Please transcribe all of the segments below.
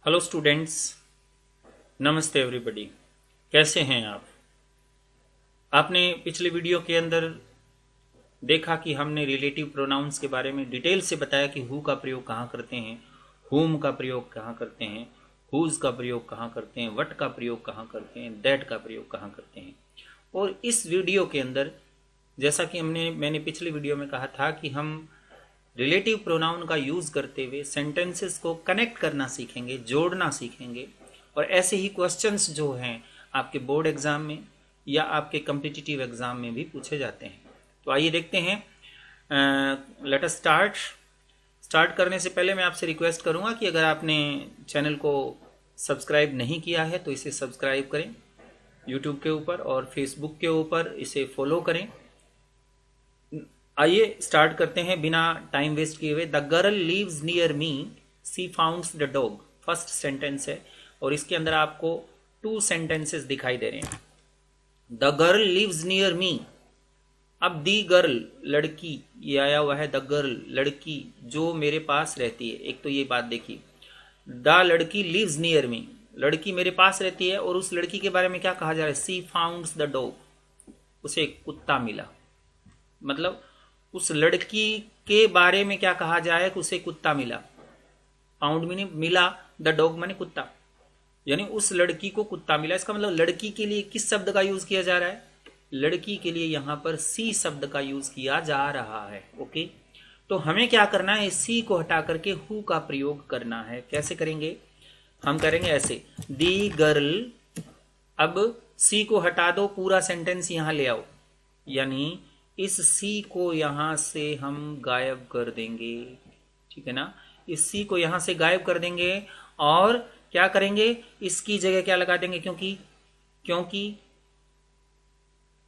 Hello students, नमस्ते everybody. कैसे हैं आप? आपने पिछले वीडियो के अंदर देखा कि हमने रिलेटिव प्रोनाउंस के बारे में डिटेल से बताया कि हु का प्रयोग कहाँ करते हैं, हुम का प्रयोग कहाँ करते हैं, हुज का प्रयोग कहाँ करते हैं, वट का प्रयोग कहाँ करते हैं, दैट का प्रयोग कहाँ करते हैं। और इस वीडियो के अंदर जैसा कि मैंने पिछले वीडियो में कहा था कि हम रिलेटिव प्रोनाउन का यूज करते हुए सेंटेंसेस को कनेक्ट करना सीखेंगे, जोड़ना सीखेंगे। और ऐसे ही क्वेश्चंस जो हैं आपके बोर्ड एग्जाम में या आपके कम्पिटिटिव एग्जाम में भी पूछे जाते हैं। तो आइए देखते हैं। लेट अस स्टार्ट करने से पहले मैं आपसे रिक्वेस्ट करूंगा कि अगर आपने चैनल को सब्सक्राइब नहीं किया है तो इसे सब्सक्राइब करें यूट्यूब के ऊपर, और फेसबुक के ऊपर इसे फॉलो करें। आइए स्टार्ट करते हैं बिना टाइम वेस्ट किए हुए। The girl lives near me, she founds the dog, first sentence है और इसके अंदर आपको 2 सेंटेंसेस दिखाई दे रहे हैं। The girl lives near me. अब दी गर्ल लड़की, ये आया हुआ है द गर्ल लड़की जो मेरे पास रहती है। एक तो ये बात देखिए, द लड़की लिव्स नियर मी, लड़की मेरे पास रहती है और उस लड़की के बारे में क्या कहा जा रहा है? सी फाउंड्स द डॉग, उसे कुत्ता मिला। मतलब उस लड़की के बारे में क्या कहा जाए कि उसे कुत्ता मिला। फाउंड मीनिंग मिला, द डॉग माने कुत्ता, यानी उस लड़की को कुत्ता मिला। इसका मतलब लड़की के लिए किस शब्द का यूज किया जा रहा है? लड़की के लिए यहां पर सी शब्द का यूज किया जा रहा है। ओके, तो हमें क्या करना है? सी को हटा करके हु का प्रयोग करना है। कैसे करेंगे? हम करेंगे ऐसे, दी गर्ल। अब सी को हटा दो, पूरा सेंटेंस यहां ले आओ, यानी इस सी को यहां से हम गायब कर देंगे। ठीक है ना? इस सी को यहां से गायब कर देंगे और क्या करेंगे? इसकी जगह क्या लगा देंगे? क्योंकि क्योंकि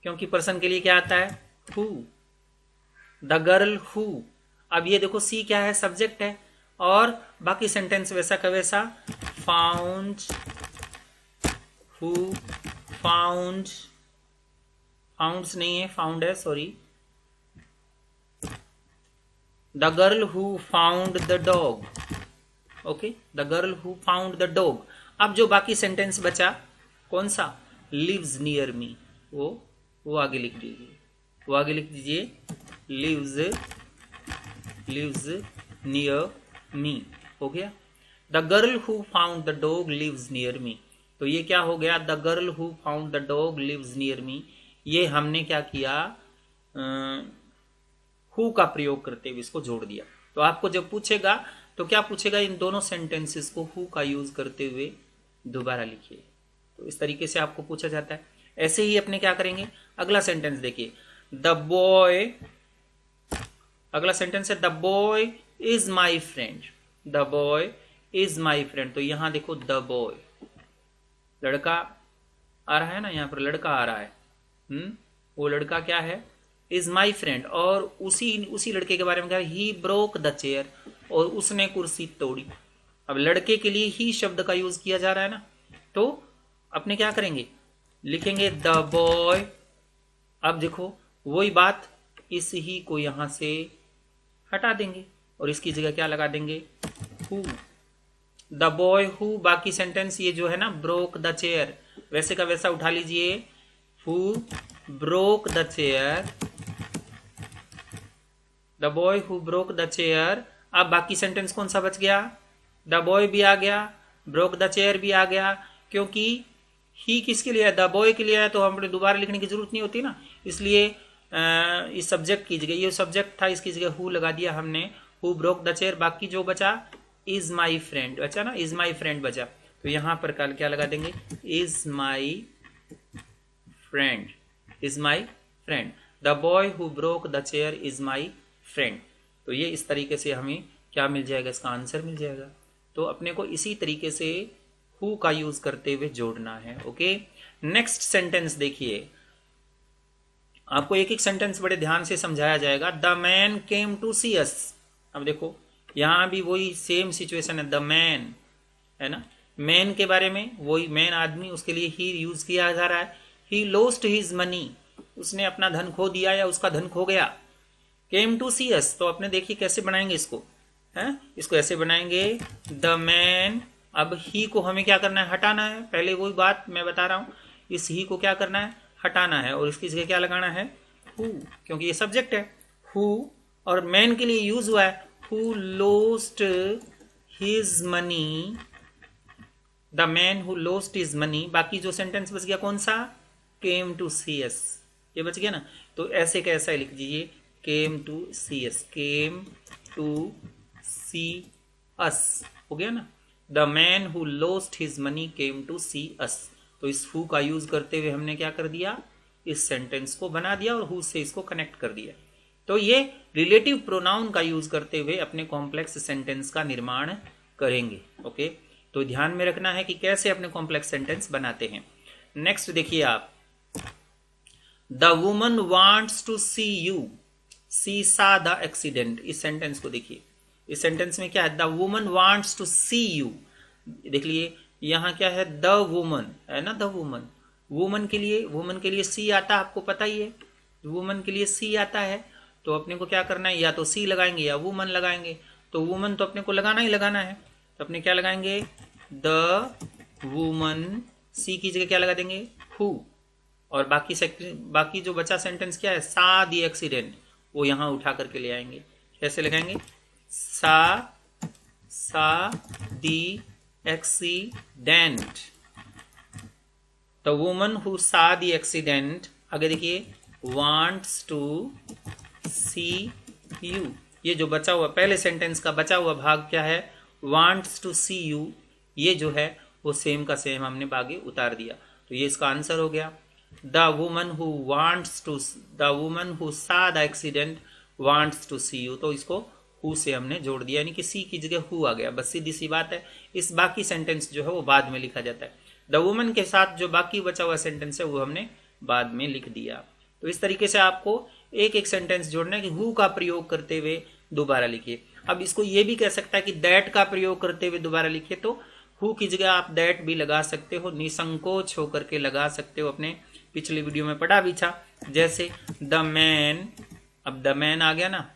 क्योंकि पर्सन के लिए क्या आता है? Who, the girl who. अब ये देखो सी क्या है? सब्जेक्ट है और बाकी सेंटेंस वैसा का वैसा। फाउंड, हु, फाउंड, फाउंड्स नहीं है, फाउंड है, sorry. The girl who found the dog. Okay, the girl who found the dog. अब जो बाकी सेंटेंस बचा कौन सा? लिव्स नियर मी, वो आगे लिख दीजिए, वो आगे लिख दीजिए। लिव्स, लिव्स नियर मी हो गया। The girl who found the dog lives near me. तो ये क्या हो गया? The girl who found the dog lives near me. ये हमने क्या किया? हु का प्रयोग करते हुए इसको जोड़ दिया। तो आपको जब पूछेगा तो क्या पूछेगा? इन दोनों सेंटेंसेस को हु का यूज करते हुए दोबारा लिखिए। तो इस तरीके से आपको पूछा जाता है। ऐसे ही अपने क्या करेंगे? अगला सेंटेंस देखिए, द बॉय। अगला सेंटेंस है the boy is my friend, the boy is my friend. तो यहां देखो द बॉय, लड़का आ रहा है ना, यहां पर लड़का आ रहा है। वो लड़का क्या है? Is my friend. और उसी लड़के के बारे में क्या है? ही ब्रोक द चेयर, और उसने कुर्सी तोड़ी। अब लड़के के लिए ही शब्द का यूज किया जा रहा है ना, तो अपने क्या करेंगे? लिखेंगे द बॉय। अब देखो वही बात, इस ही को यहां से हटा देंगे और इसकी जगह क्या लगा देंगे? हु। द बॉय हु, बाकी सेंटेंस ये जो है ना, ब्रोक द चेयर, वैसे का वैसा उठा लीजिए। Who broke the chair, the boy who broke the chair. अब बाकी सेंटेंस कौन सा बच गया? द बॉय भी आ गया, ब्रोक द चेयर भी आ गया, क्योंकि ही किसके लिए है? द बॉय के लिए है, तो हमें दोबारा लिखने की जरूरत नहीं होती ना, इसलिए इस सब्जेक्ट की जगह, ये सब्जेक्ट था, इसकी जगह हु लगा दिया हमने। Who broke the chair. बाकी जो बचा इज माई फ्रेंड बचा ना, इज माई फ्रेंड बचा, तो यहां पर कल क्या लगा देंगे? Is my friend, is my friend. The boy who broke the chair is my friend. तो ये इस तरीके से हमें क्या मिल जाएगा? इसका आंसर मिल जाएगा। तो अपने को इसी तरीके से हु का यूज करते हुए जोड़ना है। ओके, नेक्स्ट सेंटेंस देखिए, आपको एक एक सेंटेंस बड़े ध्यान से समझाया जाएगा। The man came to see अस। अब देखो यहां भी वही सेम सिचुएशन है, द मैन है ना, मैन के बारे में, वही मैन आदमी, उसके लिए ही यूज किया जा रहा है। ही लोस्ट हिज मनी, उसने अपना धन खो दिया या उसका धन खो गया। केम टू सी अस, तो अपने देखिए कैसे बनाएंगे इसको, है? इसको ऐसे बनाएंगे, द मैन अब ही को हमें क्या करना है, हटाना है। पहले वही बात मैं बता रहा हूं, इस ही को क्या करना है, हटाना है, और इसकी जगह क्या लगाना है, हु, क्योंकि ये सब्जेक्ट है। हु और मैन के लिए यूज हुआ है, who lost his money, the man who lost his money. बाकी जो सेंटेंस बच गया कौन सा, केम टू सी अस, ये बच गया ना। तो ऐसे का ऐसा लिख दीजिए, केम to see us, came to see अस, हो गया ना। The man who lost his money came to see us. तो इस हु का यूज करते हुए हमने क्या कर दिया, इस सेंटेंस को बना दिया और हु से इसको कनेक्ट कर दिया। तो ये रिलेटिव प्रोनाउन का यूज करते हुए अपने कॉम्प्लेक्स सेंटेंस का निर्माण करेंगे। ओके, तो ध्यान में रखना है कि कैसे अपने कॉम्प्लेक्स सेंटेंस बनाते हैं। नेक्स्ट देखिए आप, the woman wants to see you, see saw the accident. इस सेंटेंस को देखिए, इस सेंटेंस में क्या है, the woman wants to see you. देख लिए यहां क्या है, द वुमन है ना, द वुमन, वुमन के लिए सी आता है, आपको पता ही है, वुमन के लिए सी आता है। तो अपने को क्या करना है, या तो सी लगाएंगे या वुमन लगाएंगे। तो वुमन तो अपने को लगाना ही लगाना है, तो अपने क्या लगाएंगे, द वुमन, सी की जगह क्या लगा देंगे, हु, और बाकी जो बचा सेंटेंस क्या है, सा दी एक्सीडेंट, वो यहां उठा करके ले आएंगे। कैसे लगाएंगे, सा दी एक्सीडेंट, द वुमन हु सा दी एक्सीडेंट। आगे देखिए, वांट्स टू सी यू, ये जो बचा हुआ पहले सेंटेंस का बचा हुआ भाग क्या है, वांट्स टू सी यू, ये जो है वो सेम का सेम हमने आगे उतार दिया। तो ये इसका आंसर हो गया, the woman who saw the accident wants to see you. तो इसको हु से हमने जोड़ दिया, यानी कि सी की जगह हु आ गया, बस सीधी सी बात है। इस बाकी सेंटेंस जो है वो बाद में लिखा जाता है, द वुमन के साथ जो बाकी बचा हुआ सेंटेंस है वो हमने बाद में लिख दिया। तो इस तरीके से आपको एक एक सेंटेंस जोड़ना है कि हु का प्रयोग करते हुए दोबारा लिखिए। अब इसको ये भी कह सकता है कि दैट का प्रयोग करते हुए दोबारा लिखिए, तो हु की जगह आप दैट भी लगा सकते हो, निसंकोच होकर के लगा सकते हो। अपने पिछले वीडियो में पढ़ा भी था, जैसे द मैन, अब द मैन आ गया ना,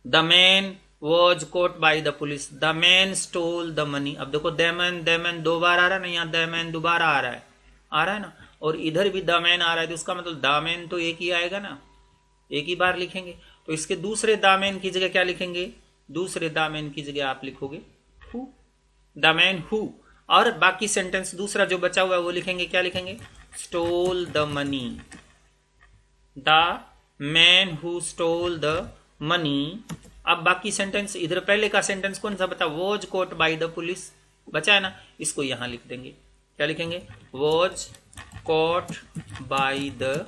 the man was caught by the police, the man stole the money. अब देखो दैमन दो बार आ रहा है ना, यहाँ दैमन दोबारा आ रहा है ना, और इधर भी द मैन आ रहा है, तो उसका मतलब दामैन तो एक ही आएगा ना, एक ही बार लिखेंगे। तो इसके दूसरे दामैन की जगह क्या लिखेंगे, दूसरे दामैन की जगह आप लिखोगे हु, द मैन हु, और बाकी सेंटेंस दूसरा जो बचा हुआ है वो लिखेंगे, क्या लिखेंगे, stall the money, the man who stole the money. अब बाकी सेंटेंस, इधर पहले का सेंटेंस कौन सा बता, was caught by the police, बचा है ना, इसको यहां लिख देंगे, क्या लिखेंगे, was caught by the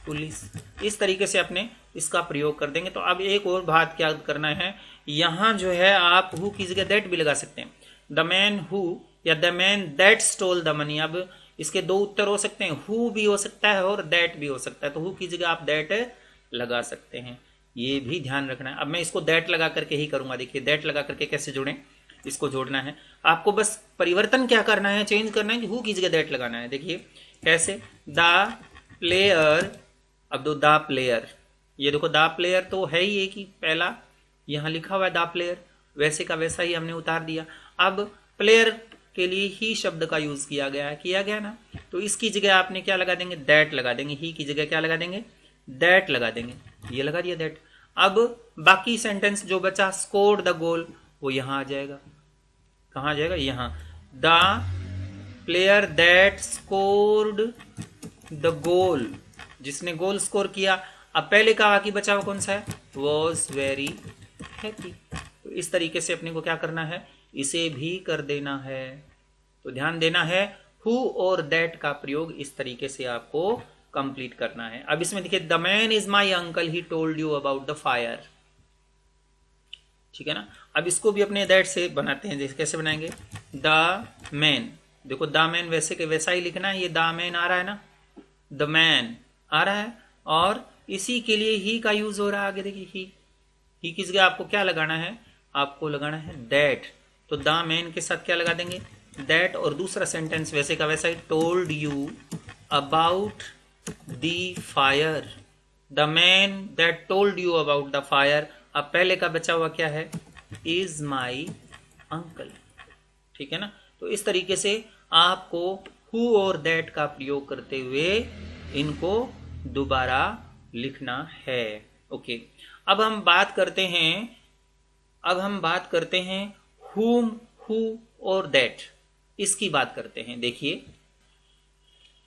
police. इस तरीके से अपने इसका प्रयोग कर देंगे। तो अब एक और बात क्या करना है, यहां जो है आप हु की जगह दैट भी लगा सकते हैं, द मैन हु या the man that stall the money. अब इसके दो उत्तर हो सकते हैं, हु भी हो सकता है और दैट भी हो सकता है, तो हु की जगह आप दैट लगा सकते हैं, ये भी ध्यान रखना है। अब मैं इसको दैट लगा करके ही करूंगा, देखिए दैट लगा करके कैसे जोड़ें, इसको जोड़ना है आपको, बस परिवर्तन क्या करना है, चेंज करना है कि हु की जगह दैट लगाना है। देखिए कैसे, द प्लेयर, अब दो द प्लेयर, ये देखो द प्लेयर तो है ही एक ही, पहला यहां लिखा हुआ है द प्लेयर, वैसे का वैसा ही हमने उतार दिया। अब प्लेयर के लिए ही शब्द का यूज किया गया ना, तो इसकी जगह आपने क्या लगा देंगे, दैट लगा देंगे, ही की जगह क्या लगा देंगे, दैट लगा देंगे, ये लगा दिया दैट। अब बाकी सेंटेंस जो बचा, स्कोर्ड द गोल, वो यहां आ जाएगा, कहां आ जाएगा, यहां, the player that scored the goal, जिसने गोल स्कोर किया। अब पहले का बाकी बचा हुआ कौन सा है, वॉज वेरी हैप्पी। तो इस तरीके से अपने को क्या करना है, इसे भी कर देना है। तो ध्यान देना है, हु और दैट का प्रयोग इस तरीके से आपको कंप्लीट करना है। अब इसमें देखिए, the man is my uncle, he told you about the fire, ठीक है ना। अब इसको भी अपने दैट से बनाते हैं, जैसे कैसे बनाएंगे, द मैन, देखो द मैन वैसे के वैसा ही लिखना है, ये द मैन आ रहा है ना, द मैन आ रहा है, और इसी के लिए ही का यूज हो रहा है। आगे देखिए, ही की जगह आपको क्या लगाना है, आपको लगाना है दैट। तो द मैन के साथ क्या लगा देंगे, दैट, और दूसरा सेंटेंस वैसे का वैसा ही, told you about the fire, the man that told you about the fire. अब पहले का बचा हुआ क्या है, इज माई अंकल, ठीक है ना। तो इस तरीके से आपको हु और दैट का प्रयोग करते हुए इनको दोबारा लिखना है। ओके, अब हम बात करते हैं whom, who और that, इसकी बात करते हैं। देखिए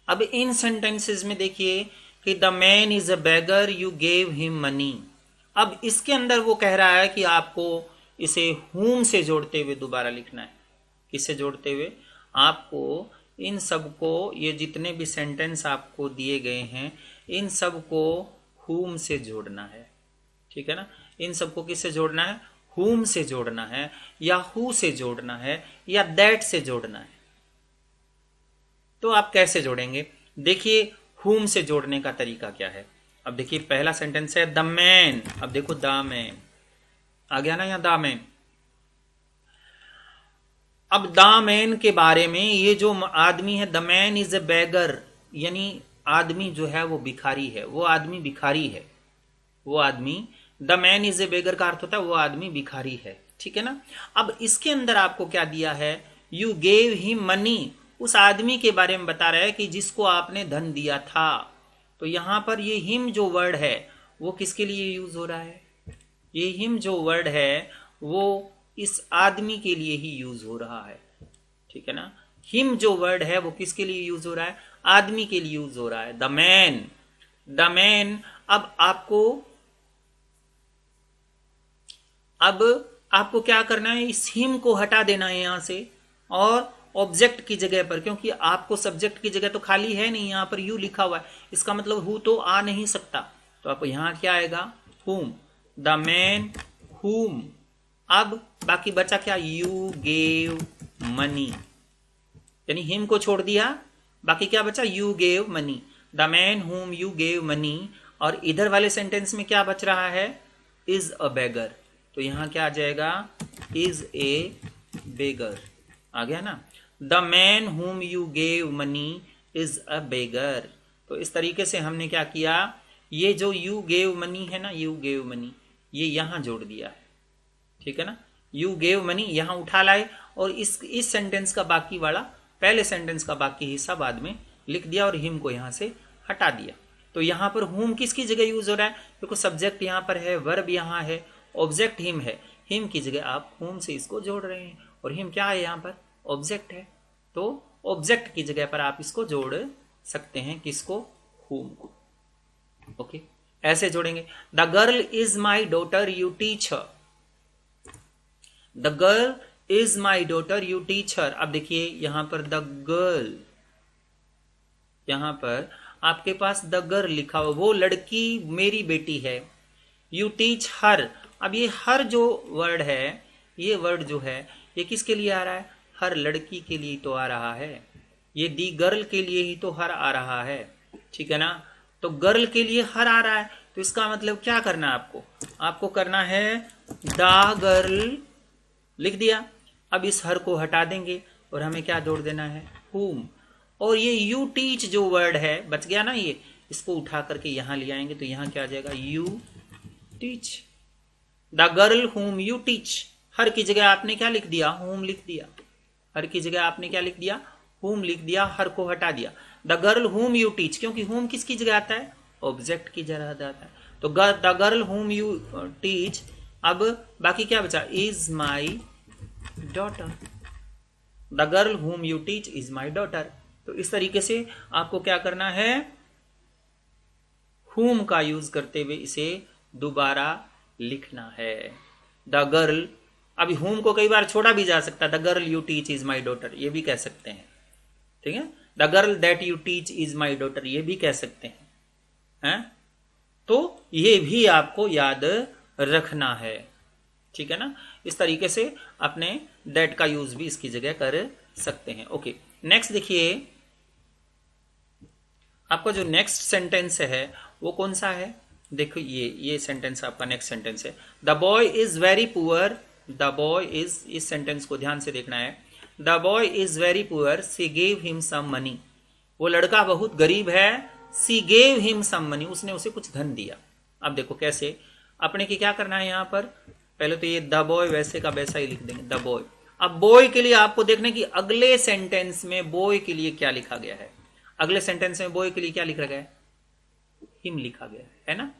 अब इन सेंटेंसेस में देखिए कि the man is a beggar, you gave him money. अब इसके अंदर वो कह रहा है कि आपको इसे whom से जोड़ते हुए दोबारा लिखना है। किससे जोड़ते हुए? आपको इन सबको, ये जितने भी सेंटेंस आपको दिए गए हैं, इन सबको whom से जोड़ना है। ठीक है ना। इन सबको किससे जोड़ना है? whom से जोड़ना है, या who से जोड़ना है, या that से जोड़ना है। तो आप कैसे जोड़ेंगे? देखिए whom से जोड़ने का तरीका क्या है। अब देखिए पहला सेंटेंस है द मैन। अब देखो द मैन आ गया ना, यहाँ द मैन। अब द मैन के बारे में, ये जो आदमी है, द मैन इज ए बेगर, यानी आदमी जो है वो भिखारी है, वो आदमी भिखारी है, वो आदमी, द मैन इज ए बेगर का अर्थ होता है वो आदमी भिखारी है। ठीक है ना। अब इसके अंदर आपको क्या दिया है? यू गेव हिम मनी, उस आदमी के बारे में बता रहा है कि जिसको आपने धन दिया था। तो यहां पर ये हिम जो वर्ड है वो किसके लिए यूज हो रहा है? ये हिम जो वर्ड है वो इस आदमी के लिए ही यूज हो रहा है। ठीक है ना। हिम जो वर्ड है वो किसके लिए यूज हो रहा है? आदमी के लिए यूज हो रहा है। The man, the man. अब आपको क्या करना है? इस हिम को हटा देना है यहां से, और ऑब्जेक्ट की जगह पर, क्योंकि आपको सब्जेक्ट की जगह तो खाली है नहीं, यहां पर यू लिखा हुआ है, इसका मतलब हु तो आ नहीं सकता। तो आप यहां क्या आएगा? whom, the man whom। अब बाकी बचा क्या? यू गेव मनी, यानी हिम को छोड़ दिया, बाकी क्या बचा? You gave money, the man whom you gave money. और इधर वाले सेंटेंस में क्या बच रहा है? Is a beggar. तो यहां क्या आ जाएगा? इज ए बेगर। आ गया ना। The man whom you gave money is a beggar. तो इस तरीके से हमने क्या किया? ये जो यू गेव मनी है ना, यू गेव मनी, ये यहां जोड़ दिया है। ठीक है ना। यू गेव मनी यहां उठा लाए, और इस सेंटेंस का बाकी वाला, पहले सेंटेंस का बाकी हिस्सा बाद में लिख दिया, और हिम को यहां से हटा दिया। तो यहां पर whom किसकी जगह यूज हो रहा है? देखो सब्जेक्ट यहां पर है, वर्ब यहां है, ऑब्जेक्ट हिम है, हिम की जगह आप whom से इसको जोड़ रहे हैं, और हिम क्या है? यहां पर ऑब्जेक्ट है। तो ऑब्जेक्ट की जगह पर आप इसको जोड़ सकते हैं, किसको? whom को। ओके, ऐसे जोड़ेंगे। The girl is my daughter, you teach her. The girl is my daughter, you teach हर। अब देखिए यहां पर द गर्ल, यहां पर आपके पास द गर्ल लिखा हुआ, वो लड़की मेरी बेटी है। यू टीच हर। अब ये हर जो वर्ड है, ये वर्ड जो है ये किसके लिए आ रहा है? हर लड़की के लिए तो आ रहा है। ये दी गर्ल के लिए ही तो हर आ रहा है। ठीक है ना। तो गर्ल के लिए हर आ रहा है, तो इसका मतलब क्या करना है आपको? आपको करना है द गर्ल, लिख दिया। अब इस हर को हटा देंगे, और हमें क्या जोड़ देना है? whom। और ये यू टीच जो वर्ड है बच गया ना, ये इसको उठा करके यहां ले आएंगे, तो यहां क्या आ जाएगा? You teach. The girl whom you teach. हर की जगह आपने क्या लिख दिया? whom लिख दिया। हर की जगह आपने क्या लिख दिया? whom लिख दिया, हर को हटा दिया। The girl whom you teach, क्योंकि whom किसकी जगह आता है? ऑब्जेक्ट की जगह आता है। तो the girl whom you teach. अब बाकी क्या बचा? Is my daughter. The girl whom you teach is my daughter. तो इस तरीके से आपको क्या करना है? whom का यूज करते हुए इसे दोबारा लिखना है। द गर्ल, अभी whom को कई बार छोड़ा भी जा सकता है, the girl you teach is my daughter, ये भी कह सकते हैं। ठीक है। The girl that you teach is my daughter, ये भी कह सकते हैं। तो ये भी आपको याद रखना है। ठीक है ना। इस तरीके से अपने दैट का यूज भी इसकी जगह कर सकते हैं। ओके, नेक्स्ट देखिए, आपका जो नेक्स्ट सेंटेंस है वो कौन सा है? देखो ये सेंटेंस आपका नेक्स्ट सेंटेंस है। The boy is very poor. The boy is, इस सेंटेंस को ध्यान से देखना है। The boy is very poor, she gave him some money. वो लड़का बहुत गरीब है, she gave him some money, उसने उसे कुछ धन दिया। अब देखो कैसे अपने की क्या करना है यहां पर? पहले तो ये द बॉय वैसे का वैसा ही लिख देंगे, द बॉय। अब बॉय के लिए आपको देखना कि अगले सेंटेंस में बॉय के लिए क्या लिखा गया है। अगले सेंटेंस में बॉय के लिए क्या लिखा गया है? हिम लिखा गया है ना।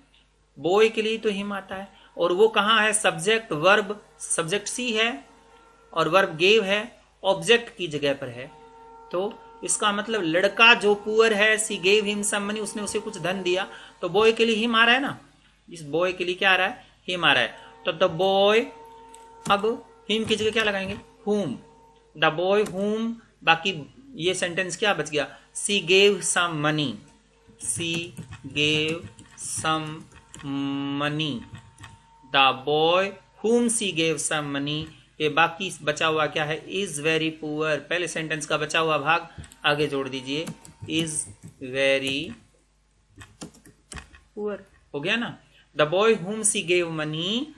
बॉय के लिए तो हिम आता है, और वो कहां है? सब्जेक्ट वर्ब, सब्जेक्ट सी है और वर्ब गेव है, ऑब्जेक्ट की जगह पर है। तो इसका मतलब लड़का जो पुअर है, she gave him some money, उसने उसे कुछ धन दिया, तो बॉय के लिए हिम आ रहा है ना। इस बॉय के लिए क्या आ रहा है? हिम आ रहा है। तो द बॉय, अब हिम की जगह क्या लगाएंगे? हुम। द बॉय हुम, बाकी ये सेंटेंस क्या बच गया? She gave some money, she gave some money, the boy whom she gave some money. ये बाकी बचा हुआ क्या है? Is very poor. पहले सेंटेंस का बचा हुआ भाग आगे जोड़ दीजिए, इज वेरी पुअर, हो गया ना। The boy whom she gave money,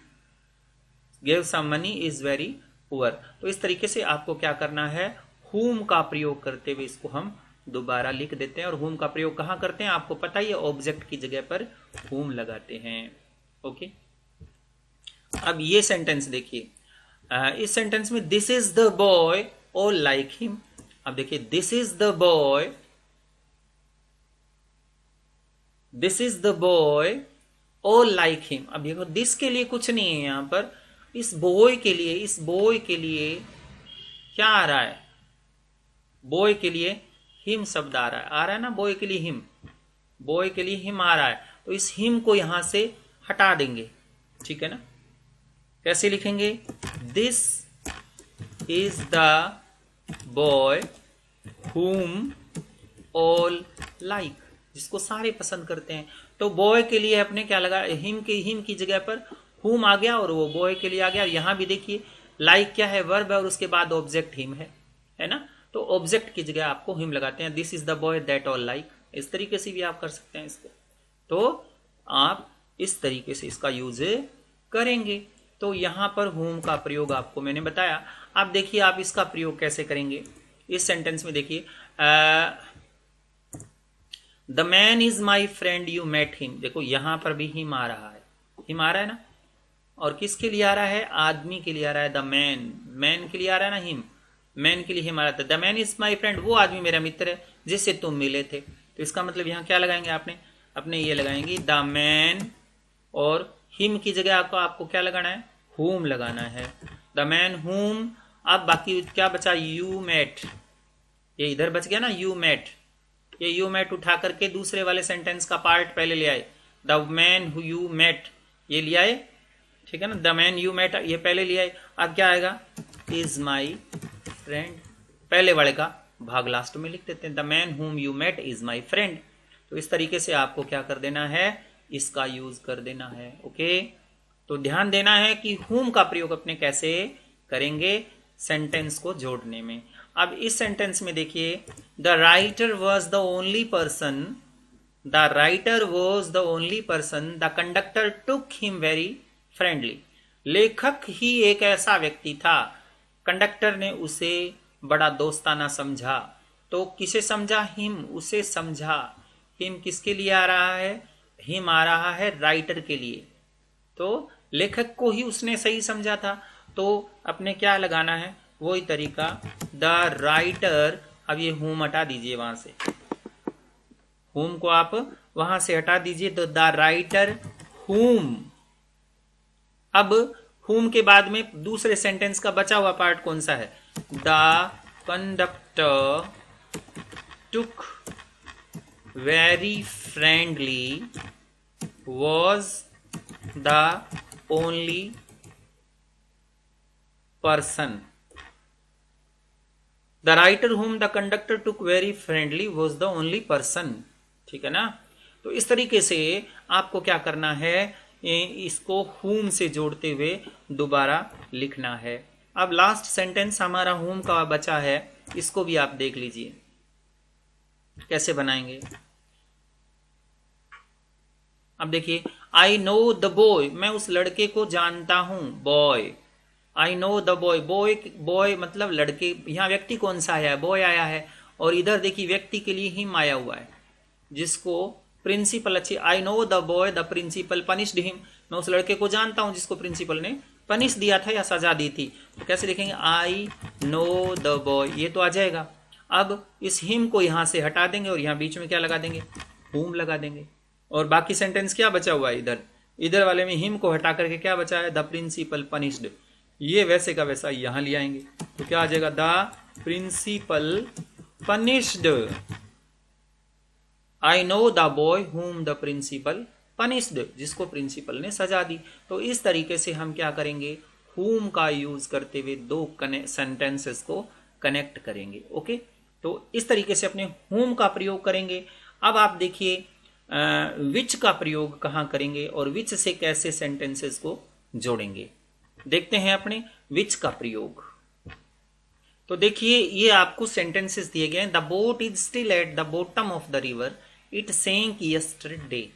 gave some money is very poor. तो इस तरीके से आपको क्या करना है? हुम का प्रयोग करते हुए इसको हम दोबारा लिख देते हैं। और हुम का प्रयोग कहां करते हैं आपको पता ही है, ऑब्जेक्ट की जगह पर हुम लगाते हैं। ओके, अब ये सेंटेंस देखिए, इस सेंटेंस में this is the boy all like him. अब देखिए, this is the boy, this is the boy all like him. अब देखो, दिस के लिए कुछ नहीं है यहां पर, इस बॉय के लिए, इस बॉय के लिए क्या आ रहा है? बॉय के लिए हिम शब्द आ रहा है ना। बॉय के लिए हिम, बॉय के लिए हिम आ रहा है, तो इस हिम को यहां से हटा देंगे, ठीक है ना। कैसे लिखेंगे? दिस इज द बॉय हुम ऑल लाइक, जिसको सारे पसंद करते हैं। तो बॉय के लिए अपने क्या लगा? हिम की जगह पर हुम आ गया और वो बॉय के लिए आ गया। यहां भी देखिए, लाइक क्या है? वर्ब है और उसके बाद ऑब्जेक्ट हिम है ना। तो ऑब्जेक्ट की जगह आपको हिम लगाते हैं। This is the boy that all like, इस तरीके से भी आप कर सकते हैं इसको। तो आप इस तरीके से इसका यूज करेंगे। तो यहां पर हुम का प्रयोग आपको मैंने बताया। आप देखिए, आप इसका प्रयोग कैसे करेंगे इस सेंटेंस में। देखिए, the man is my friend you met him. देखो, यहां पर भी हिम आ रहा है, हिम आ रहा है ना। और किसके लिए आ रहा है? आदमी के लिए आ रहा है। द मैन, मैन के लिए आ रहा है ना हिम, मैन के लिए हिम आ रहा था। The man is my friend, वो आदमी मेरा मित्र है जिससे तुम मिले थे। तो इसका मतलब यहां क्या लगाएंगे? अपने ये लगाएंगे द मैन, और हिम की जगह आपको क्या लगाना है? हुम लगाना है। द मैन हुम। अब बाकी क्या बचा? यू मेट, ये इधर बच गया ना, यू मेट। ये यू मेट उठा करके दूसरे वाले सेंटेंस का पार्ट पहले ले आए। The man who you met, ये ले आए, ठीक है ना। द मैन यू मेट ये पहले ले आए। अब क्या आएगा? इज माई फ्रेंड, पहले वाले का भाग लास्ट में लिख देते हैं। The man whom you met is my friend. तो इस तरीके से आपको क्या कर देना है? इसका यूज कर देना है। ओके, तो ध्यान देना है कि हुम का प्रयोग अपने कैसे करेंगे सेंटेंस को जोड़ने में। अब इस सेंटेंस में देखिए, the writer was the only person, the writer was the only person, the conductor took him very friendly. लेखक ही एक ऐसा व्यक्ति था, कंडक्टर ने उसे बड़ा दोस्ताना समझा। तो किसे समझा? हिम, उसे समझा। हिम किसके लिए आ रहा है? हिम आ रहा है राइटर के लिए। तो लेखक को ही उसने सही समझा था, तो अपने क्या लगाना है? वही तरीका, द राइटर। अब ये हुम हटा दीजिए वहां से, हुम को आप वहां से हटा दीजिए। तो द राइटर हुम। अब हुम के बाद में दूसरे सेंटेंस का बचा हुआ पार्ट कौन सा है? The conductor took very friendly was the only person. The writer whom the conductor took very friendly was the only person, ठीक है ना। तो इस तरीके से आपको क्या करना है? इसको हुम से जोड़ते हुए दोबारा लिखना है। अब लास्ट सेंटेंस हमारा हुम का बचा है, इसको भी आप देख लीजिए कैसे बनाएंगे। अब देखिए, आई नो द बॉय, मैं उस लड़के को जानता हूं। Boy, I know the boy, boy मतलब लड़के। यहां व्यक्ति कौन सा आया है? बॉय आया है। और इधर देखिए, व्यक्ति के लिए हिम आया हुआ है, जिसको प्रिंसिपल, अच्छी, I know the boy the principal punished him, मैं उस लड़के को जानता हूं जिसको प्रिंसिपल ने पनिश दिया था या सजा दी थी। तो कैसे लिखेंगे, आई नो द बॉय, ये तो आ जाएगा। अब इस हिम को यहां से हटा देंगे और यहां बीच में क्या लगा देंगे, whom लगा देंगे। और बाकी सेंटेंस क्या बचा हुआ है, इधर इधर वाले में हिम को हटा करके क्या बचा है, द प्रिंसिपल पनिश्ड, ये वैसे का वैसा यहां ले आएंगे। तो क्या आ जाएगा, the principal punished, I know the boy whom the principal punished, जिसको प्रिंसिपल ने सजा दी। तो इस तरीके से हम क्या करेंगे, whom का यूज करते हुए दो सेंटेंसेस को कनेक्ट करेंगे। ओके, तो इस तरीके से अपने whom का प्रयोग करेंगे। अब आप देखिए विच का प्रयोग कहां करेंगे और विच से कैसे सेंटेंसेस को जोड़ेंगे। देखते हैं अपने विच का प्रयोग। तो देखिए ये आपको सेंटेंसेस दिए गए हैं, the boat is still at the bottom of the river, it sank yesterday.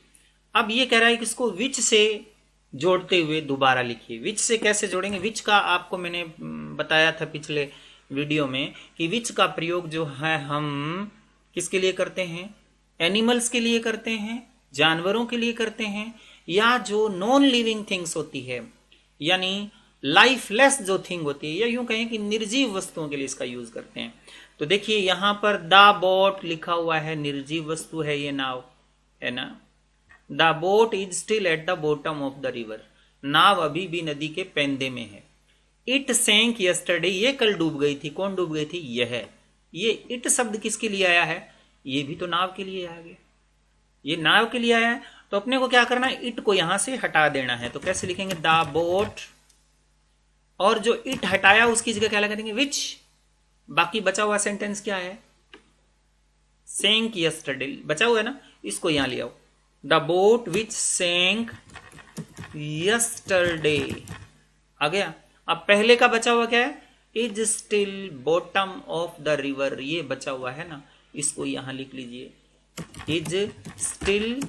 अब ये कह रहा है कि इसको विच से जोड़ते हुए दोबारा लिखिए। विच से कैसे जोड़ेंगे, विच का आपको मैंने बताया था पिछले वीडियो में कि विच का प्रयोग जो है हम किसके लिए करते हैं, एनिमल्स के लिए करते हैं, जानवरों के लिए करते हैं, या जो नॉन लिविंग थिंग्स होती है यानी लाइफलेस जो थिंग होती है, या यूं कहें कि निर्जीव वस्तुओं के लिए इसका यूज करते हैं। तो देखिए यहां पर द बोट लिखा हुआ है, निर्जीव वस्तु है ये नाव, है ना। The boat is still at the bottom of the river, नाव अभी भी नदी के पेंदे में है। इट सैंक यस्टरडे, ये कल डूब गई थी, कौन डूब गई थी, यह। ये इट शब्द किसके लिए आया है, ये भी तो नाव के लिए आ गया, ये नाव के लिए आया है। तो अपने को क्या करना है, इट को यहां से हटा देना है। तो कैसे लिखेंगे, द बोट, और जो इट हटाया उसकी जगह क्या लगा देंगे, विच। बाकी बचा हुआ सेंटेंस क्या है, सैंक यस्टरडे बचा हुआ है ना, इसको यहां ले आओ, द बोट विच सैंक यस्टरडे आ गया। अब पहले का बचा हुआ क्या है, is still bottom of the river, ये बचा हुआ है ना, इसको यहां लिख लीजिए, is still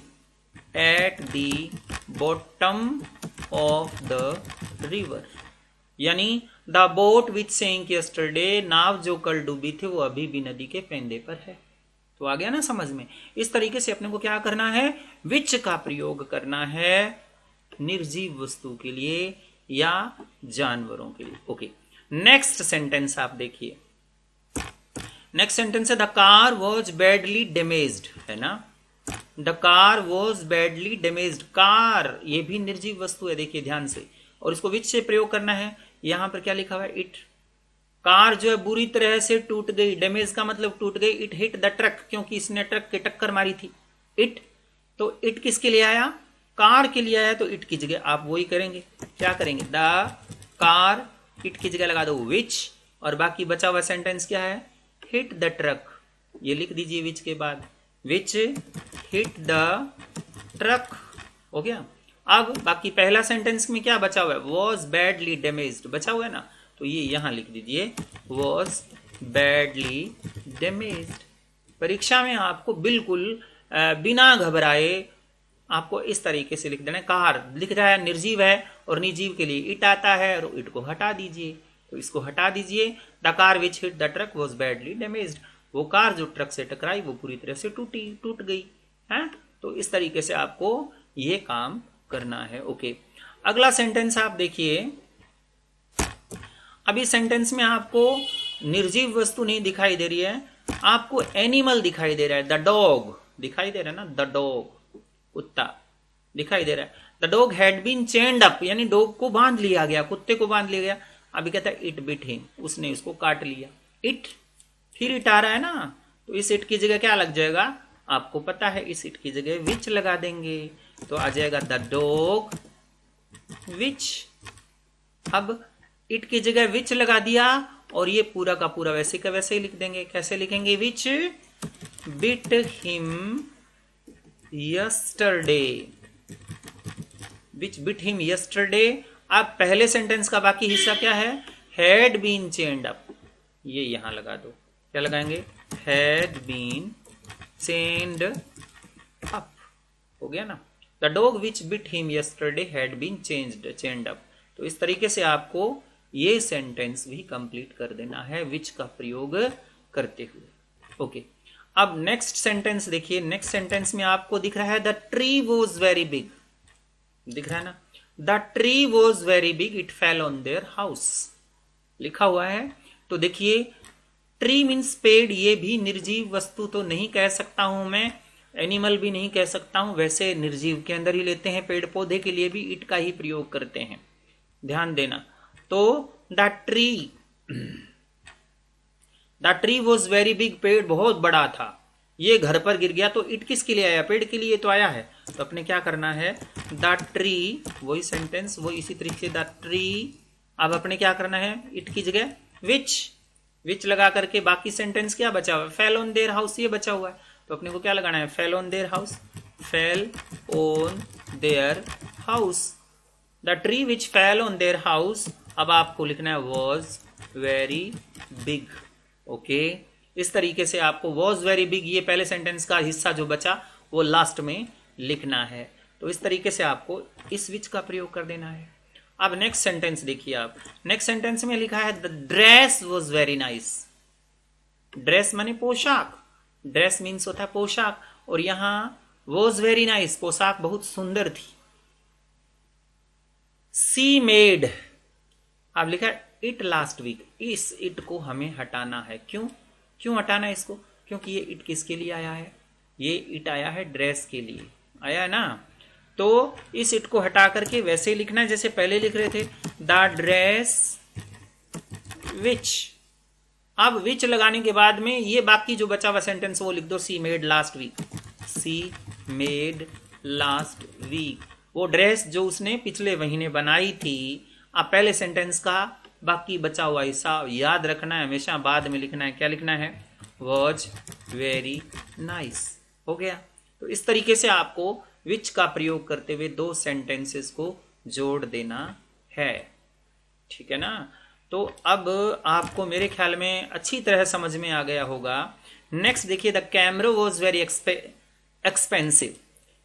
at the bottom of the river, यानी द बोट विच सैंक यस्टरडे, नाव जो कल डूबी थी वो अभी भी नदी के पेंदे पर है। तो आ गया ना समझ में। इस तरीके से अपने को क्या करना है, विच का प्रयोग करना है निर्जीव वस्तु के लिए या जानवरों के लिए। ओके, नेक्स्ट सेंटेंस आप देखिए। नेक्स्ट सेंटेंस है the car was badly damaged, है ना। The car was badly damaged, car ये भी निर्जीव वस्तु है, देखिए ध्यान से, और इसको विच से प्रयोग करना है। यहां पर क्या लिखा हुआ है, इट। कार जो है बुरी तरह से टूट गई, डैमेज का मतलब टूट गई। इट हिट द ट्रक, क्योंकि इसने ट्रक के टक्कर मारी थी, इट। तो इट किसके लिए आया, कार के लिए आया, तो इट की जगह आप वही करेंगे, क्या करेंगे, द कार, इट की जगह लगा दो विच, और बाकी बचा हुआ सेंटेंस क्या है, हिट द ट्रक, ये लिख दीजिए विच के बाद, विच हिट द ट्रक, हो गया। अब बाकी पहला सेंटेंस में क्या बचा हुआ है, वॉज बैडली डैमेज्ड बचा हुआ है ना, तो ये यहां लिख दीजिए, वॉज बैडली डैमेज्ड। परीक्षा में आपको बिल्कुल बिना घबराए आपको इस तरीके से लिख देना है। कार लिख रहा है, निर्जीव है, और निर्जीव के लिए इट आता है, और इट को हटा दीजिए, तो इसको हटा दीजिए। The car which hit the truck was badly damaged, वो कार जो ट्रक से टकराई वो पूरी तरह से टूट गई है। तो इस तरीके से आपको ये काम करना है। ओके, अगला सेंटेंस आप देखिए। अभी सेंटेंस में आपको निर्जीव वस्तु नहीं दिखाई दे रही है, आपको एनिमल दिखाई दे रहा है। द डॉग दिखाई दे रहा है ना, द डॉग कुत्ता दिखाई दे रहा है। The dog had been chained up, यानी डॉग को बांध लिया गया, कुत्ते को बांध लिया गया। अभी कहता है इट बिट हिम, उसने उसको काट लिया। इट, फिर इट आ रहा है ना, तो इस इट की जगह क्या लग जाएगा, आपको पता है, इस इट की जगह विच लगा देंगे, तो आ जाएगा द डॉग विच। अब इट की जगह विच लगा दिया, और ये पूरा का पूरा वैसे का वैसे ही लिख देंगे। कैसे लिखेंगे, विच बिट हिम यस्टरडे, विच बिट हिम यस्टरडे। अब पहले सेंटेंस का बाकी हिस्सा क्या है, हैड बीन चेन्ड अप, ये यहां लगा दो, क्या लगाएंगे, हैड बीन चेन्ड अप, हो गया ना। The dog which bit him yesterday had been chained up. तो इस तरीके से आपको ये सेंटेंस भी कंप्लीट कर देना है विच का प्रयोग करते हुए। ओके, अब नेक्स्ट सेंटेंस देखिए। नेक्स्ट सेंटेंस में आपको दिख रहा है the tree was very big, दिख रहा है ना, the tree was very big it fell on their house, लिखा हुआ है। तो देखिए ट्री मीन्स पेड़, ये भी निर्जीव वस्तु तो नहीं कह सकता हूं मैं, एनिमल भी नहीं कह सकता हूं, वैसे निर्जीव के अंदर ही लेते हैं। पेड़ पौधे के लिए भी इट का ही प्रयोग करते हैं, ध्यान देना। तो the tree was very big, पेड़ बहुत बड़ा था, ये घर पर गिर गया तो इट किसके लिए आया, पेड़ के लिए तो आया है। तो अपने क्या करना है, द ट्री, वही सेंटेंस वो इसी तरीके से द ट्री, अब अपने क्या करना है, इट की जगह विच लगा करके बाकी सेंटेंस क्या बचा हुआ है, फेल ऑन देयर हाउस, ये बचा हुआ है। तो अपने को क्या लगाना है, fell on their house, fell on their house, the tree which fell on their house. अब आपको लिखना है वॉज वेरी बिग, ओके। इस तरीके से आपको वॉज वेरी बिग, ये पहले सेंटेंस का हिस्सा जो बचा वो लास्ट में लिखना है। तो इस तरीके से आपको इस विच का प्रयोग कर देना है। अब नेक्स्ट सेंटेंस देखिए आप, नेक्स्ट सेंटेंस में लिखा है the dress was very nice. Dress माने पोशाक, ड्रेस मीन्स होता है पोशाक, और यहां वॉज वेरी नाइस, पोशाक बहुत सुंदर थी। सी मेड, अब लिखा है इट लास्ट वीक, इस इट को हमें हटाना है। क्यों हटाना है इसको, क्योंकि ये इट किसके लिए आया है, ये इट आया है ड्रेस के लिए, आया है ना। तो इस इट को हटा करके वैसे ही लिखना है जैसे पहले लिख रहे थे, द ड्रेस विच। अब विच लगाने के बाद में ये बाकी जो बचा हुआ सेंटेंस वो लिख दो, she made last week, she made last week, वो ड्रेस जो उसने पिछले महीने बनाई थी। अब पहले सेंटेंस का बाकी बचा हुआ हिस्सा याद रखना है, हमेशा बाद में लिखना है। क्या लिखना है, वॉज वेरी नाइस, हो गया। तो इस तरीके से आपको विच का प्रयोग करते हुए दो सेंटेंसेस को जोड़ देना है, ठीक है ना। तो अब आपको मेरे ख्याल में अच्छी तरह समझ में आ गया होगा। नेक्स्ट देखिए, the camera was very expensive,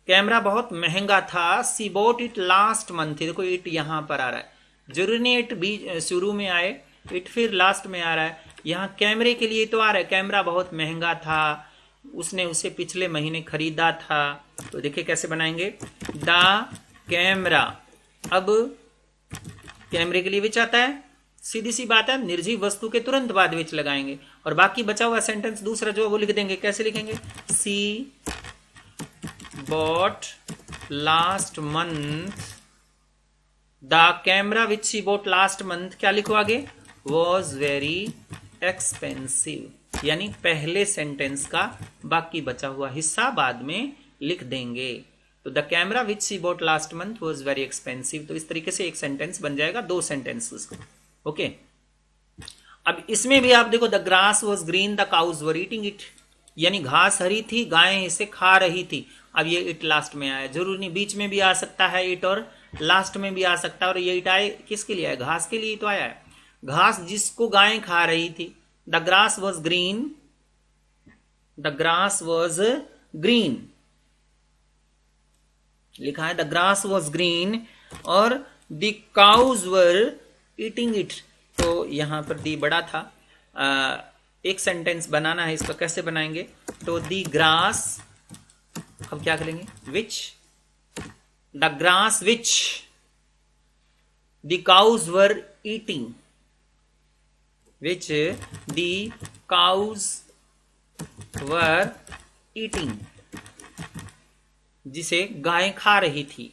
camera बहुत महंगा था। सी बॉट इट लास्ट मंथ, देखो इट यहां पर आ रहा है, जरूरी नहीं इट भी शुरू में आए, इट फिर लास्ट में आ रहा है। यहां कैमरे के लिए तो आ रहा है, कैमरा बहुत महंगा था, उसने उसे पिछले महीने खरीदा था। तो देखिए कैसे बनाएंगे, द कैमरा, अब कैमरे के लिए विच आता है, सीधी सी बात है, निर्जीव वस्तु के तुरंत बाद विच लगाएंगे, और बाकी बचा हुआ सेंटेंस दूसरा जो वो लिख देंगे। कैसे लिखेंगे, she bought last month the camera which she bought last month, क्या लिखो आगे, वॉज वेरी एक्सपेंसिव, यानी पहले सेंटेंस का बाकी बचा हुआ हिस्सा बाद में लिख देंगे। तो the camera which she bought last month was very expensive. तो इस तरीके से एक सेंटेंस बन जाएगा, दो सेंटेंसेस का, ओके। अब इसमें भी आप देखो, the grass was green the cows were eating it, यानी घास हरी थी, गायें इसे खा रही थी। अब ये इट लास्ट में आया, जरूर नहीं बीच में भी आ सकता है इट, और लास्ट में भी आ सकता है। और ये इट आए किसके लिए आया, घास के लिए तो आया है, घास जिसको गायें खा रही थी। The grass was green, the grass was green लिखा है, द ग्रास वॉज ग्रीन, और the cows were eating it. तो यहां पर दी बड़ा था, एक सेंटेंस बनाना है इसका, कैसे बनाएंगे, तो द ग्रास, अब क्या करेंगे, which, the grass which the cows were eating, which the cows were eating, जिसे गायें खा रही थी,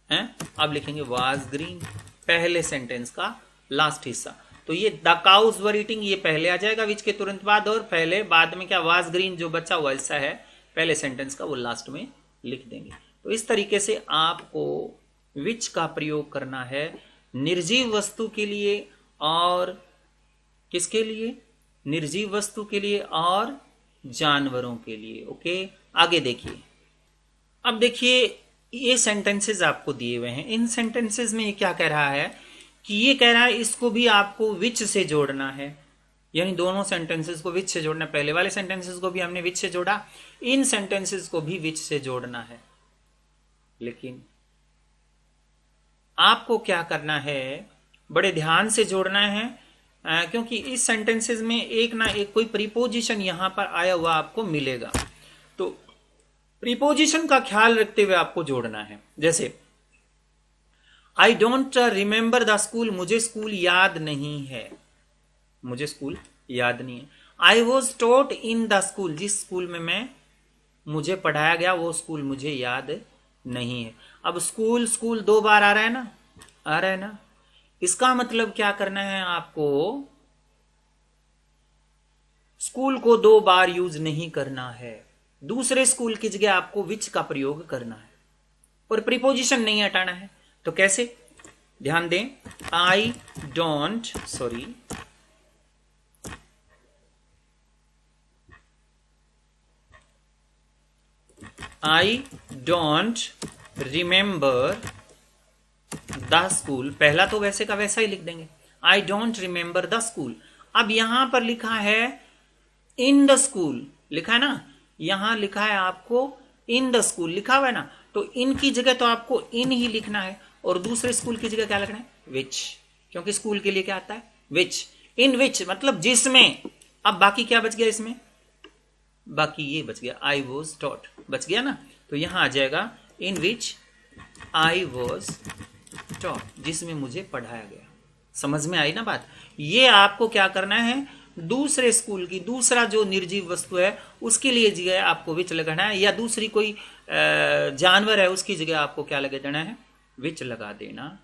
हैं। अब लिखेंगे वाज ग्रीन, पहले सेंटेंस का लास्ट हिस्सा। तो ये द काउज वर ईटिंग ये पहले आ जाएगा विच के तुरंत बाद, और पहले बाद में क्या, वाज ग्रीन जो बचा हुआ हिस्सा है पहले सेंटेंस का वो लास्ट में लिख देंगे। तो इस तरीके से आपको विच का प्रयोग करना है निर्जीव वस्तु के लिए और किसके लिए, निर्जीव वस्तु के लिए और जानवरों के लिए, ओके। आगे देखिए, अब देखिए ये सेंटेंसेस आपको दिए हुए हैं, इन सेंटेंसेस में ये क्या कह रहा है कि ये कह रहा है इसको भी आपको विच से जोड़ना है, यानी दोनों सेंटेंसेस को विच से जोड़ना। पहले वाले सेंटेंसेस को भी हमने विच से जोड़ा, इन सेंटेंसेस को भी विच से जोड़ना है। लेकिन आपको क्या करना है, बड़े ध्यान से जोड़ना है, क्योंकि इस सेंटेंसेस में एक ना एक कोई प्रीपोजिशन यहां पर आया हुआ आपको मिलेगा। तो प्रीपोजिशन का ख्याल रखते हुए आपको जोड़ना है। जैसे I don't remember the school, मुझे स्कूल याद नहीं है, मुझे स्कूल याद नहीं है। I was taught in the school, जिस स्कूल में मुझे पढ़ाया गया वो स्कूल मुझे याद नहीं है। अब स्कूल स्कूल 2 बार आ रहा है ना, आ रहा है ना। इसका मतलब क्या करना है आपको, स्कूल को 2 बार यूज नहीं करना है, दूसरे स्कूल की जगह आपको विच का प्रयोग करना है और प्रीपोजिशन नहीं हटाना है। तो कैसे, ध्यान दें, I don't, sorry, I don't remember the school, पहला तो वैसे का वैसा ही लिख देंगे, I don't remember the school. अब यहां पर लिखा है इन द स्कूल, लिखा है ना, यहां लिखा है आपको इन द स्कूल, लिखा हुआ है ना, तो इन की जगह तो आपको इन ही लिखना है और दूसरे स्कूल की जगह क्या लिखना है, विच, क्योंकि स्कूल के लिए क्या आता है, विच। इन विच मतलब जिसमें। अब बाकी क्या बच गया इसमें, बाकी ये बच गया, आई वॉज टॉट, बच गया ना, तो यहां आ जाएगा इन विच आई वॉज टॉट, जिसमें मुझे पढ़ाया गया। समझ में आई ना बात। ये आपको क्या करना है, दूसरे स्कूल की, दूसरा जो निर्जीव वस्तु है उसके लिए जगह आपको विच लगाना है, या दूसरी कोई जानवर है उसकी जगह आपको क्या लगा देना है, विच लगा देना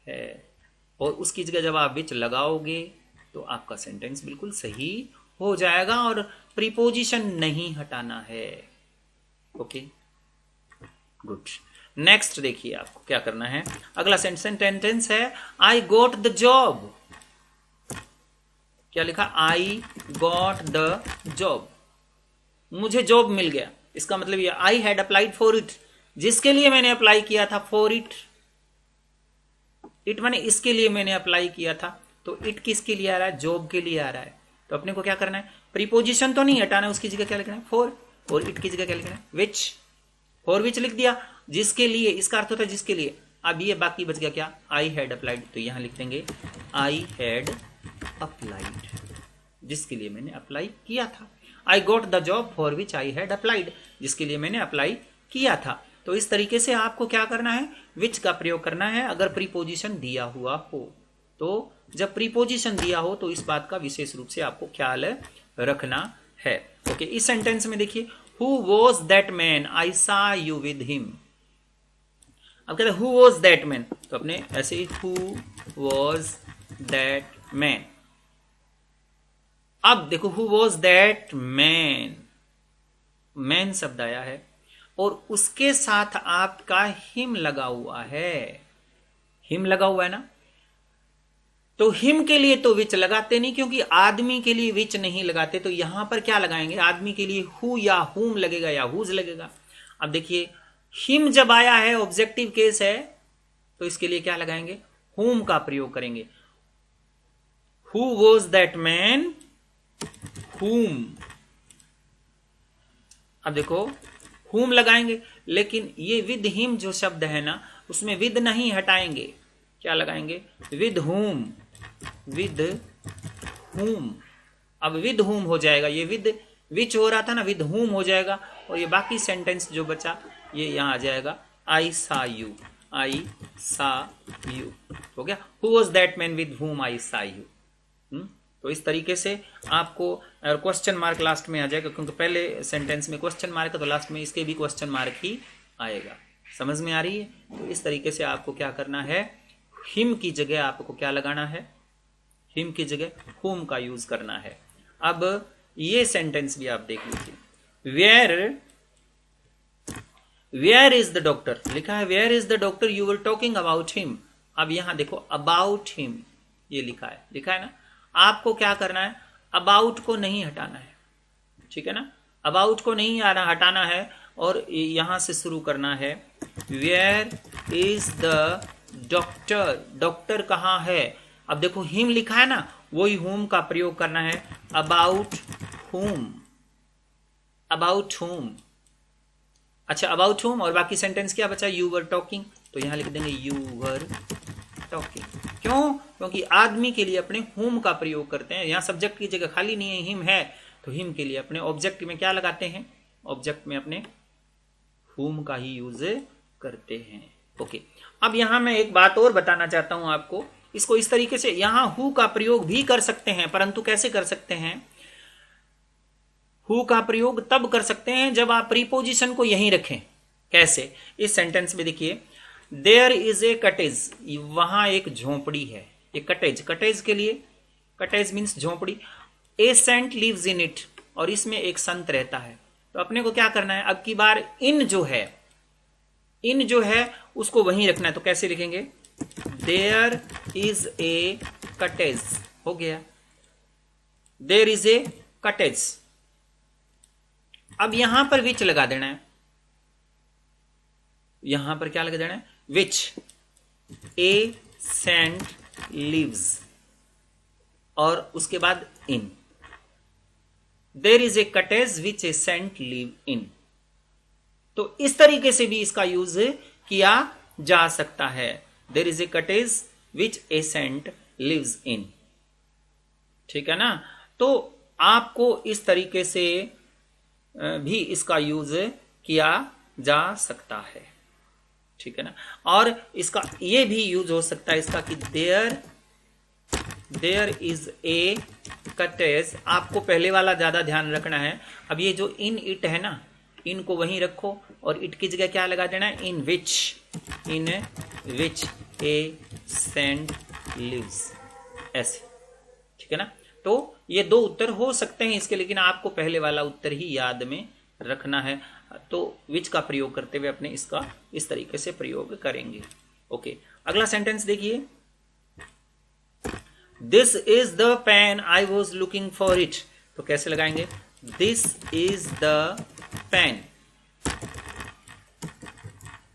है। और उसकी जगह जब आप विच लगाओगे तो आपका सेंटेंस बिल्कुल सही हो जाएगा और प्रीपोजिशन नहीं हटाना है। Okay, good. नेक्स्ट देखिए आपको क्या करना है, अगला सेंटेंस है आई गॉट द जॉब। क्या लिखा, आई गॉट द जॉब, मुझे जॉब मिल गया। इसका मतलब ये I had applied for it, जिसके लिए मैंने अप्लाई किया था, फॉर इट, इट माने इसके लिए मैंने अप्लाई किया था, तो इट किसके लिए आ रहा है, जॉब के लिए आ रहा है। तो अपने को क्या करना है, प्रीपोजिशन तो नहीं हटाना है, उसकी जगह क्या लिखना है, फॉर, और इट की जगह क्या लिखना है, विच, फॉर विच लिख दिया, जिसके लिए, इसका अर्थ होता है जिसके लिए। अब ये बाकी बच गया क्या, आई हैड अप्लाइड, तो यहां लिख देंगे आई हैड अप्लाइड, जिसके लिए मैंने अप्लाई किया था। I got the job for which I had applied, जिसके लिए मैंने अप्लाई किया था। तो इस तरीके से आपको क्या करना है, विच का प्रयोग करना है अगर प्रीपोजिशन दिया हुआ हो। तो जब प्रीपोजिशन दिया हो तो इस बात का विशेष रूप से आपको ख्याल रखना है। ओके, इस सेंटेंस में देखिए, who was that man I सा यू विद हिम। अब कहते हैं हु वॉज दैट मैन, तो अपने ऐसे he who was that man. अब देखो who was that man, man शब्द आया है और उसके साथ आपका हिम लगा हुआ है, हिम लगा हुआ है ना, तो हिम के लिए तो विच लगाते नहीं, क्योंकि आदमी के लिए विच नहीं लगाते, तो यहां पर क्या लगाएंगे, आदमी के लिए हु या हुम लगेगा या हुज लगेगा। अब देखिए हिम जब आया है, ऑब्जेक्टिव केस है, तो इसके लिए क्या लगाएंगे, हुम का प्रयोग करेंगे। हु वॉज दैट मैन हुम, अब देखो हुम लगाएंगे, लेकिन ये विद हिम जो शब्द है ना, उसमें विद नहीं हटाएंगे, क्या लगाएंगे, विद हुम, विद हुम। अब विद हुम हो जाएगा, ये विद विच हो रहा था ना, विद हुम हो जाएगा, और ये बाकी सेंटेंस जो बचा ये यहां आ जाएगा, आई सा यू, आई सा यू हो गया। Who was that man with whom I सा यू। तो इस तरीके से आपको क्वेश्चन मार्क लास्ट में आ जाएगा, क्योंकि पहले सेंटेंस में क्वेश्चन मार्क है तो लास्ट में इसके भी क्वेश्चन मार्क ही आएगा। समझ में आ रही है। तो इस तरीके से आपको क्या करना है, हिम की जगह आपको क्या लगाना है, हिम की जगह हुम का यूज करना है। अब ये सेंटेंस भी आप देख लीजिए, वेयर इज द डॉक्टर, लिखा है where is the doctor, you were talking about him. अब यहां देखो अबाउट हिम ये लिखा है ना, आपको क्या करना है, अबाउट को नहीं हटाना है, ठीक है ना, अबाउट को नहीं हटाना है, और यहां से शुरू करना है, where is the doctor, doctor कहां है। अब देखो हिम लिखा है ना, वही हुम का प्रयोग करना है, अबाउट हुम, अबाउट हुम। अच्छा, अबाउट हुम, और बाकी सेंटेंस क्या बचा, यू वर टॉकिंग, तो यहां लिख देंगे यू वर टॉकिंग। क्यों, क्योंकि आदमी के लिए अपने हुम का प्रयोग करते हैं, यहां सब्जेक्ट की जगह खाली नहीं है, हिम है, तो हिम के लिए अपने ऑब्जेक्ट में क्या लगाते हैं, ऑब्जेक्ट में अपने हुम का ही यूज करते हैं। ओके, अब यहां मैं एक बात और बताना चाहता हूं आपको। इसको इस तरीके से यहां हु का प्रयोग भी कर सकते हैं, परंतु कैसे कर सकते हैं? हु का प्रयोग तब कर सकते हैं जब आप प्रीपोजिशन को यहीं रखें। कैसे? इस सेंटेंस में देखिए, देयर इज ए कटेज, वहां एक झोंपड़ी है। ये कटेज, कटेज के लिए, कटेज मीन्स झोंपड़ी। ए सेंट लिव्स इन इट, और इसमें एक संत रहता है। तो अपने को क्या करना है, अब की बार इन जो है, इन जो है उसको वहीं रखना है। तो कैसे लिखेंगे? देयर इज ए कटेज, हो गया, देयर इज ए कटेज। अब यहां पर विच लगा देना है। यहां पर क्या लगा देना है? विच ए सेंट लिव्स, और उसके बाद in. There is a cottage which a saint live in. तो इस तरीके से भी इसका यूज किया जा सकता है। There is a cottage which a saint lives in, ठीक है ना। तो आपको इस तरीके से भी इसका यूज किया जा सकता है, ठीक है ना। और इसका ये भी यूज हो सकता है इसका कि देयर इज ए कटेज। आपको पहले वाला ज्यादा ध्यान रखना है। अब ये जो इन इट है ना, इन को वहीं रखो, और इट की जगह क्या लगा देना है? इन विच ए सेंट लिव्स, ऐसे, ठीक है ना। तो ये दो उत्तर हो सकते हैं इसके, लेकिन आपको पहले वाला उत्तर ही याद में रखना है। तो विच का प्रयोग करते हुए अपने इसका इस तरीके से प्रयोग करेंगे। ओके, अगला सेंटेंस देखिए, this is the pen I was looking for it. तो कैसे लगाएंगे? This is the pen,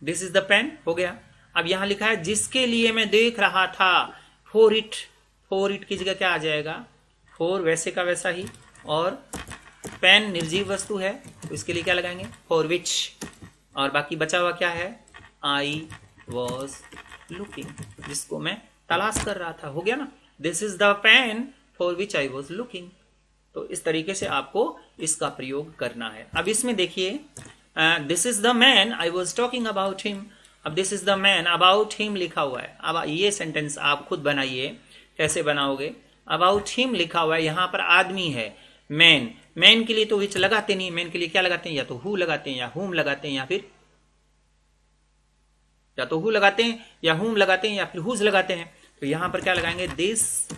this is the pen, हो गया। अब यहां लिखा है जिसके लिए मैं देख रहा था, फॉर इट। फॉर इट की जगह क्या आ जाएगा? फॉर वैसे का वैसा ही, और पेन निर्जीव वस्तु है, तो इसके लिए क्या लगाएंगे? For which. और बाकी बचा हुआ क्या है? आई वॉज लुकिंग, जिसको मैं तलाश कर रहा था, हो गया ना। This is the pen for which I was looking. तो इस तरीके से आपको इसका प्रयोग करना है। अब इसमें देखिए, this is the man I was talking about him. अब this is the man, about him लिखा हुआ है। अब ये सेंटेंस आप खुद बनाइए। कैसे बनाओगे? अबाउट हिम लिखा हुआ है, यहां पर आदमी है, मैन। मैन के लिए तो विच लगाते नहीं, मैन के लिए क्या लगाते हैं? या तो हु लगाते हैं, या हुम लगाते हैं, या फिर या तो हु लगाते हैं, या हुम लगाते हैं, या फिर हुज लगाते हैं। तो यहां पर क्या लगाएंगे? This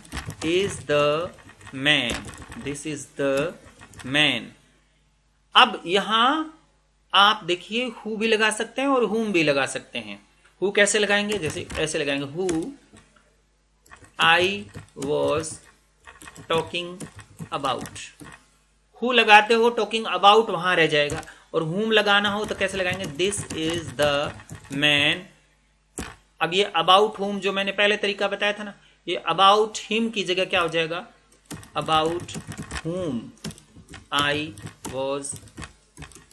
is the man, this is the man. अब यहां आप देखिए, हु भी लगा सकते हैं और हुम भी लगा सकते हैं। हु कैसे लगाएंगे? जैसे ऐसे लगाएंगे, who I was talking about. Who लगाते हो, टॉकिंग अबाउट वहां रह जाएगा। और हुम लगाना हो तो कैसे लगाएंगे? This is the man. अब ये अबाउट हुम जो मैंने पहले तरीका बताया था ना, ये अबाउट हिम की जगह क्या हो जाएगा? अबाउट हुम आई वॉज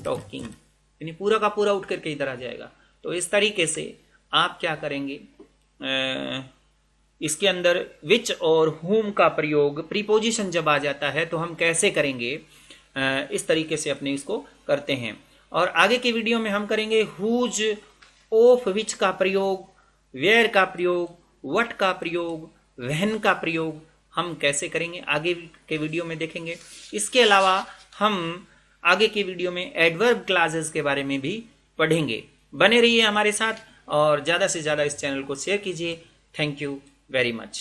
टॉकिंग, यानी पूरा का पूरा उठ करके इधर आ जाएगा। तो इस तरीके से आप क्या करेंगे, इसके अंदर विच और हुम का प्रयोग प्रीपोजिशन जब आ जाता है तो हम कैसे करेंगे, इस तरीके से अपने इसको करते हैं। और आगे के वीडियो में हम करेंगे हुज, ऑफ विच का प्रयोग, वेयर का प्रयोग, व्हाट का प्रयोग, व्हेन का प्रयोग हम कैसे करेंगे, आगे के वीडियो में देखेंगे। इसके अलावा हम आगे के वीडियो में एडवर्ब क्लासेस के बारे में भी पढ़ेंगे। बने रहिए हमारे साथ और ज्यादा से ज्यादा इस चैनल को शेयर कीजिए। Thank you very much.